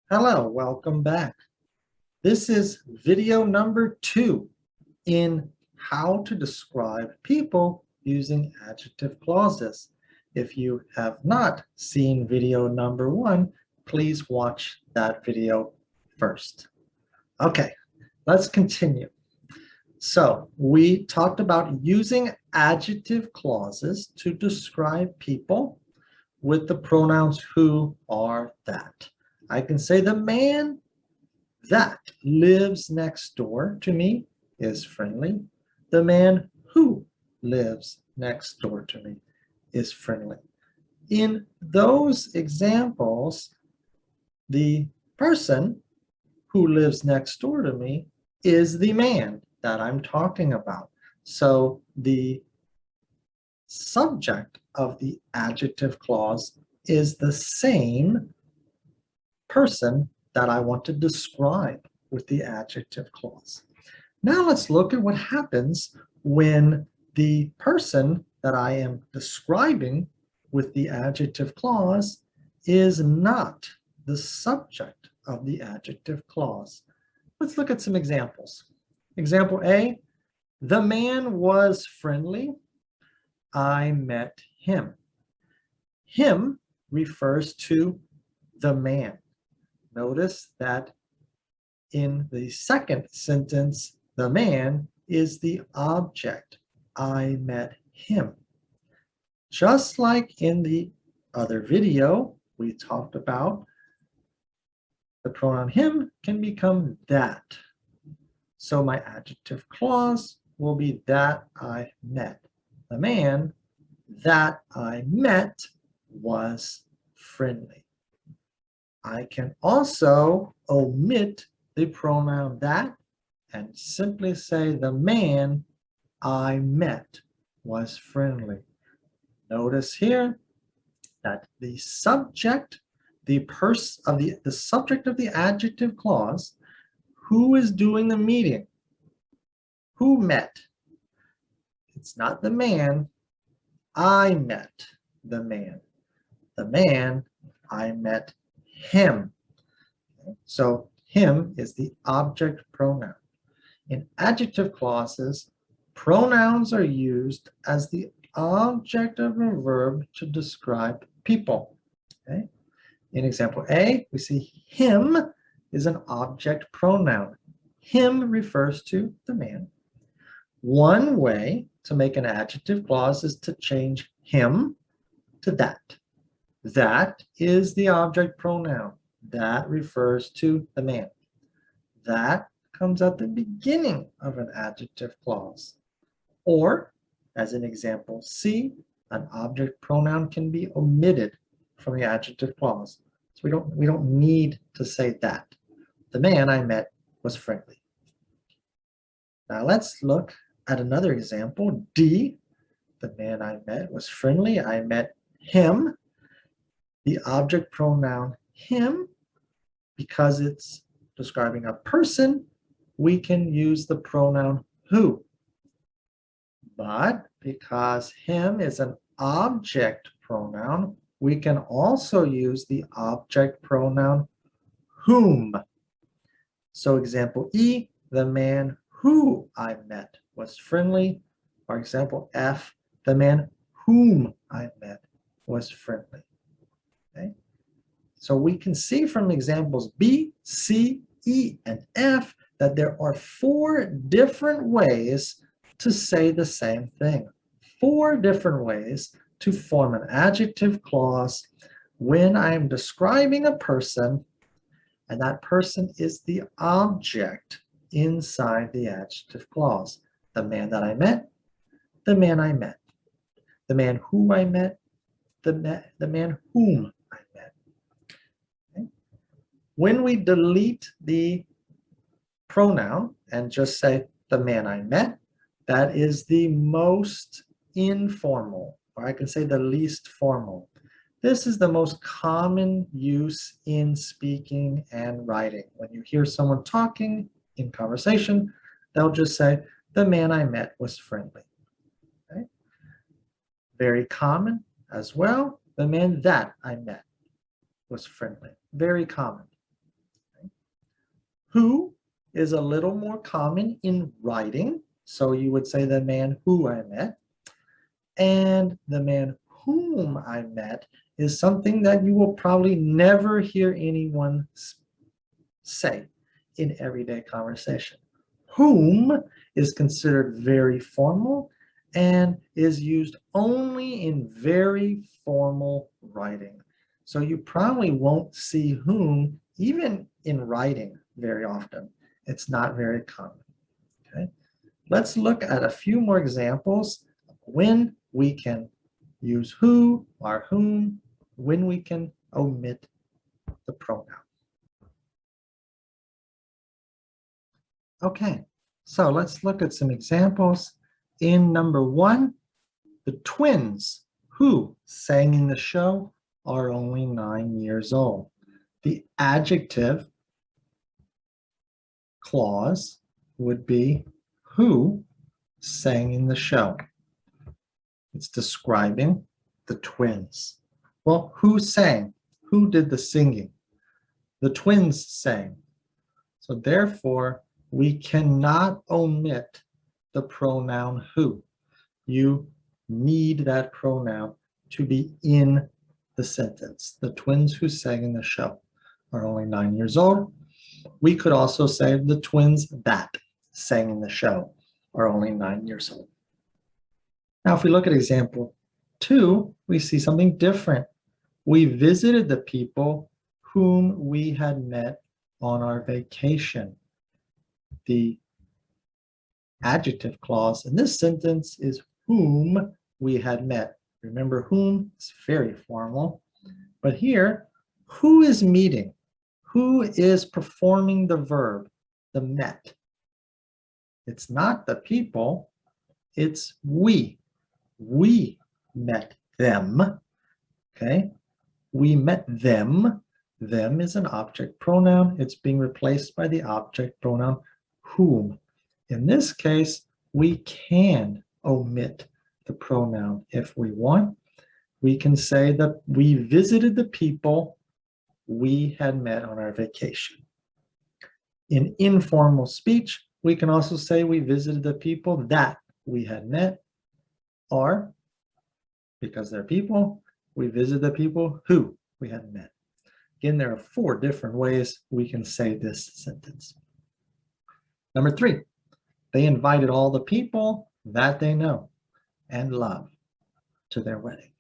Hello, welcome back. This is video number 2 in how to describe people using adjective clauses. If you have not seen video number 1, please watch that video first. Okay, let's continue. So we talked about using adjective clauses to describe people with the pronouns who, are, that. I can say the man that lives next door to me is friendly. The man who lives next door to me is friendly. In those examples, the person who lives next door to me is the man that I'm talking about. So the subject of the adjective clause is the same person that I want to describe with the adjective clause. Now let's look at what happens when the person that I am describing with the adjective clause is not the subject of the adjective clause. Let's look at some examples. Example A, the man was friendly. I met him. Him refers to the man. Notice that in the second sentence, the man is the object. I met him. Just like in the other video, we talked about the pronoun him can become that. So my adjective clause will be that I met. The man that I met was friendly. I can also omit the pronoun that and simply say the man I met was friendly. Notice here that the subject, the subject of the adjective clause, who is doing the meeting, who met. It's not the man. I met the man. The man, I met him. So him is the object pronoun. In adjective clauses, pronouns are used as the object of a verb to describe people. Okay? In example A, we see him is an object pronoun. Him refers to the man. One way to make an adjective clause is to change him to that. That is the object pronoun. That refers to the man. That comes at the beginning of an adjective clause. Or, as in example C, an object pronoun can be omitted from the adjective clause. So we don't need to say that. The man I met was friendly. Now let's look at another example. D, the man I met was friendly. I met him. The object pronoun him, because it's describing a person, we can use the pronoun who. But because him is an object pronoun, we can also use the object pronoun whom. So example E, the man who I met was friendly. Or example F, the man whom I met was friendly. Okay? So we can see from examples B, C, E, and F that there are 4 different ways to say the same thing. 4 different ways to form an adjective clause when I am describing a person and that person is the object inside the adjective clause. The man that I met, the man I met. The man who I met, the man whom I met. Okay? When we delete the pronoun and just say the man I met, that is the most informal, or I can say the least formal. This is the most common use in speaking and writing. When you hear someone talking in conversation, they'll just say, the man I met was friendly. Okay? Very common as well, the man that I met was friendly. Very common. Who is a little more common in writing. So you would say the man who I met. And the man whom I met is something that you will probably never hear anyone say in everyday conversation. Whom is considered very formal and is used only in very formal writing. So you probably won't see whom even in writing very often. It's not very common. Okay? Let's look at a few more examples of when we can use who or whom, when we can omit the pronoun. Okay, so let's look at some examples. In number 1, the twins who sang in the show are only 9 years old. The adjective clause would be who sang in the show. It's describing the twins. Well, who sang? Who did the singing? The twins sang. So therefore, we cannot omit the pronoun who. You need that pronoun to be in the sentence. The twins who sang in the show are only 9 years old. We could also say the twins that sang in the show are only 9 years old. Now, if we look at example 2, we see something different. We visited the people whom we had met on our vacation. The adjective clause in this sentence is whom we had met. Remember, whom is very formal, but here, who is meeting? Who is performing the verb, the met? It's not the people, it's we. We met them, okay? We met them. Them is an object pronoun. It's being replaced by the object pronoun whom. In this case, we can omit the pronoun if we want. We can say that we visited the people we had met on our vacation. In informal speech, we can also say we visited the people that we had met, or because they're people, we visited the people who we had met. Again, there are 4 different ways we can say this sentence. Number 3, they invited all the people that they know and love to their wedding.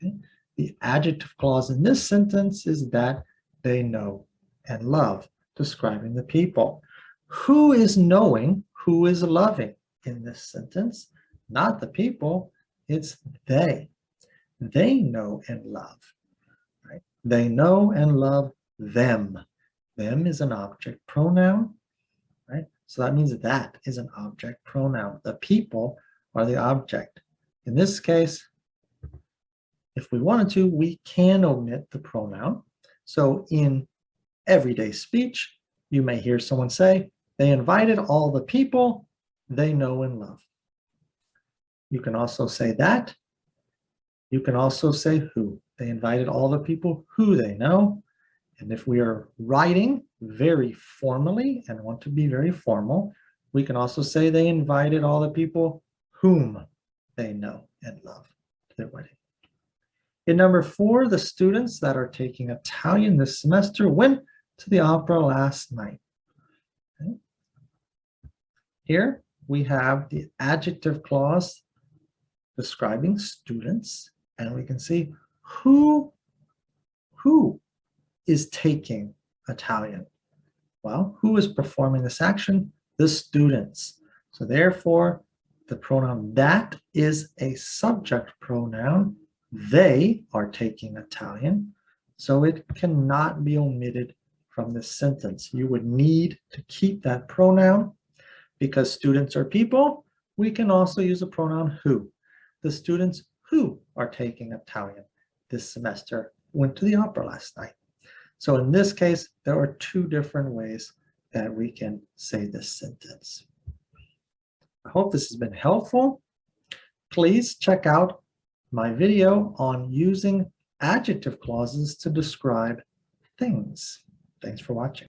Okay? The adjective clause in this sentence is that they know and love, describing the people. Who is knowing, who is loving in this sentence? Not the people, it's they. They know and love. Right? They know and love them. Them is an object pronoun, right? So that means that is an object pronoun. The people are the object. In this case, if we wanted to, we can omit the pronoun. So in everyday speech, you may hear someone say, they invited all the people they know and love. You can also say that. You can also say who. They invited all the people who they know. And if we are writing very formally and want to be very formal, we can also say they invited all the people whom they know and love to their wedding. In number 4, the students that are taking Italian this semester went to the opera last night. Okay. Here we have the adjective clause describing students, and we can see who is taking Italian. Well, who is performing this action? The students. So therefore, the pronoun that is a subject pronoun. They are taking Italian, so it cannot be omitted from this sentence. You would need to keep that pronoun. Because students are people, we can also use a pronoun who. The students who are taking Italian this semester went to the opera last night. So in this case, there are 2 different ways that we can say this sentence. I hope this has been helpful. Please check out my video on using adjective clauses to describe things. Thanks for watching.